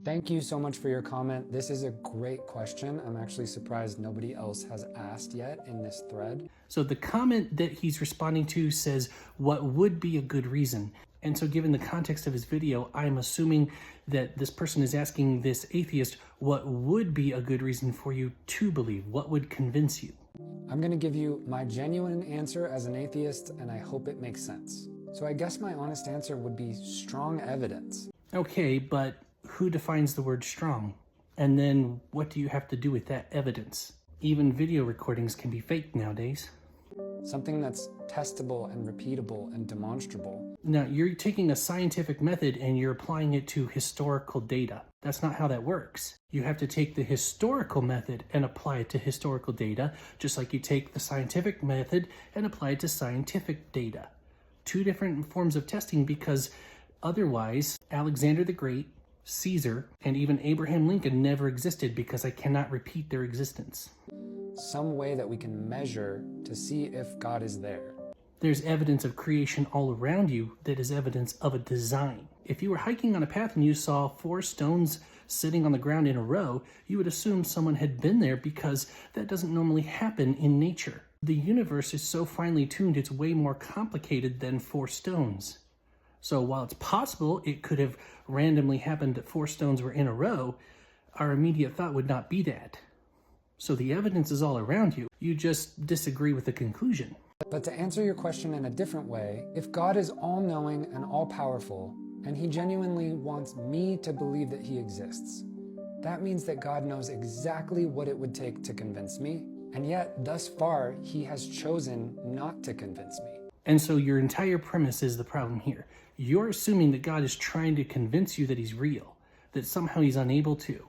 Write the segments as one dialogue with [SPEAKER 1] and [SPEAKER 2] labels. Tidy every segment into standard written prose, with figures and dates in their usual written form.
[SPEAKER 1] Thank you so much for your comment. This is a great question. I'm actually surprised nobody else has asked yet in this thread.
[SPEAKER 2] So the comment that he's responding to says, what would be a good reason? And so given the context of his video, I'm assuming that this person is asking this atheist, what would be a good reason for you to believe? What would convince you?
[SPEAKER 1] I'm going to give you my genuine answer as an atheist, and I hope it makes sense. So I guess my honest answer would be strong evidence.
[SPEAKER 2] Okay, but who defines the word strong? And then what do you have to do with that evidence? Even video recordings can be faked nowadays.
[SPEAKER 1] Something that's testable and repeatable and demonstrable.
[SPEAKER 2] Now, you're taking a scientific method and you're applying it to historical data. That's not how that works. You have to take the historical method and apply it to historical data, just like you take the scientific method and apply it to scientific data. Two different forms of testing, because otherwise, Alexander the Great, Caesar, and even Abraham Lincoln never existed, because I cannot repeat their existence.
[SPEAKER 1] Some way that we can measure to see if God is there.
[SPEAKER 2] There's evidence of creation all around you that is evidence of a design. If you were hiking on a path and you saw 4 stones sitting on the ground in a row, you would assume someone had been there, because that doesn't normally happen in nature. The universe is so finely tuned, it's way more complicated than 4 stones. So while it's possible it could have randomly happened that 4 stones were in a row, our immediate thought would not be that. So the evidence is all around you. You just disagree with the conclusion.
[SPEAKER 1] But to answer your question in a different way, if God is all-knowing and all-powerful, and he genuinely wants me to believe that he exists, that means that God knows exactly what it would take to convince me, and yet, thus far, he has chosen not to convince me.
[SPEAKER 2] And so your entire premise is the problem here. You're assuming that God is trying to convince you that he's real, that somehow he's unable to.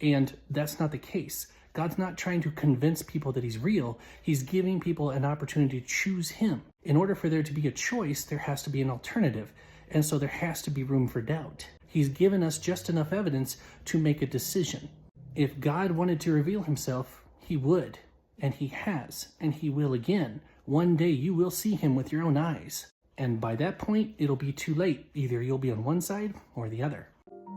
[SPEAKER 2] And that's not the case. God's not trying to convince people that he's real. He's giving people an opportunity to choose him. In order for there to be a choice, there has to be an alternative. And so there has to be room for doubt. He's given us just enough evidence to make a decision. If God wanted to reveal himself, he would. And he has. And he will again. One day you will see him with your own eyes. And by that point, it'll be too late. Either you'll be on one side or the other.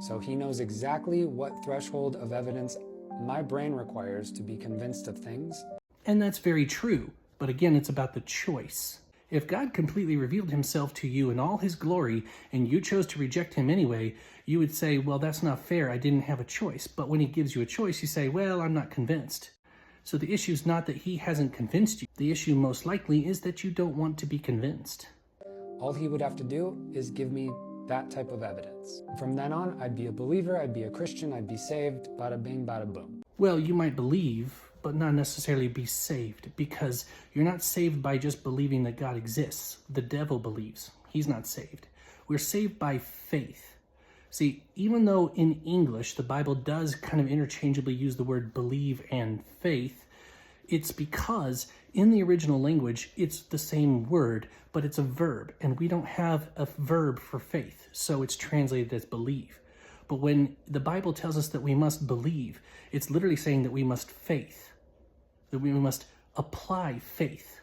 [SPEAKER 1] So he knows exactly what threshold of evidence my brain requires to be convinced of things.
[SPEAKER 2] And that's very true. But again, it's about the choice. If God completely revealed himself to you in all his glory, and you chose to reject him anyway, you would say, well, that's not fair. I didn't have a choice. But when he gives you a choice, you say, well, I'm not convinced. So the issue is not that he hasn't convinced you. The issue most likely is that you don't want to be convinced.
[SPEAKER 1] All he would have to do is give me that type of evidence. From then on, I'd be a believer, I'd be a Christian, I'd be saved, bada bing, bada boom.
[SPEAKER 2] Well, you might believe, but not necessarily be saved, because you're not saved by just believing that God exists. The devil believes. He's not saved. We're saved by faith. See, even though in English the Bible does kind of interchangeably use the word believe and faith, it's because in the original language it's the same word, but it's a verb, and we don't have a verb for faith, so it's translated as believe. But when the Bible tells us that we must believe, it's literally saying that we must faith, that we must apply faith.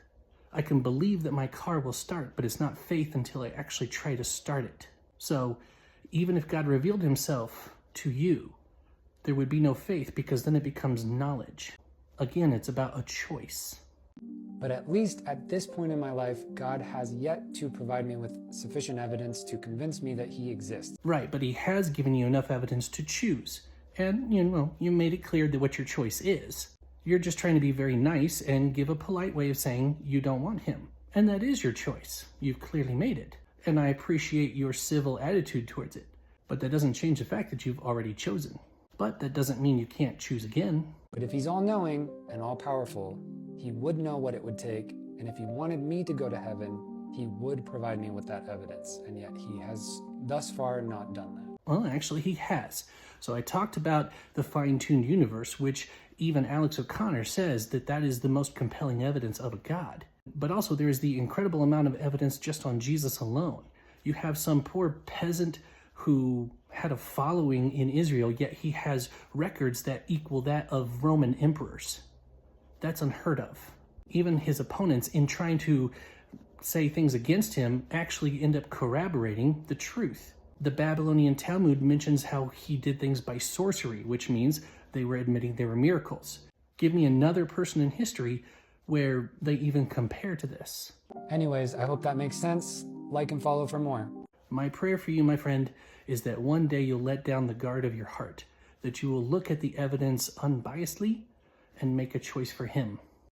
[SPEAKER 2] I can believe that my car will start, but it's not faith until I actually try to start it. So even if God revealed himself to you, there would be no faith, because then it becomes knowledge. Again, it's about a choice.
[SPEAKER 1] But at least at this point in my life, God has yet to provide me with sufficient evidence to convince me that he exists.
[SPEAKER 2] Right, but he has given you enough evidence to choose. And, you made it clear that what your choice is. You're just trying to be very nice and give a polite way of saying you don't want him. And that is your choice. You've clearly made it. And I appreciate your civil attitude towards it. But that doesn't change the fact that you've already chosen. But that doesn't mean you can't choose again.
[SPEAKER 1] But if he's all-knowing and all-powerful, he would know what it would take, and if he wanted me to go to heaven, he would provide me with that evidence, and yet he has thus far not done that.
[SPEAKER 2] Well, actually, he has. So I talked about the fine-tuned universe, which even Alex O'Connor says that is the most compelling evidence of a God. But also there is the incredible amount of evidence just on Jesus alone. You have some poor peasant who had a following in Israel, yet he has records that equal that of Roman emperors. That's unheard of. Even his opponents, in trying to say things against him, actually end up corroborating the truth. The Babylonian Talmud mentions how he did things by sorcery, which means they were admitting they were miracles. Give me another person in history where they even compare to this.
[SPEAKER 1] Anyways, I hope that makes sense. Like and follow for more.
[SPEAKER 2] My prayer for you, my friend, is that one day you'll let down the guard of your heart, that you will look at the evidence unbiasedly and make a choice for him.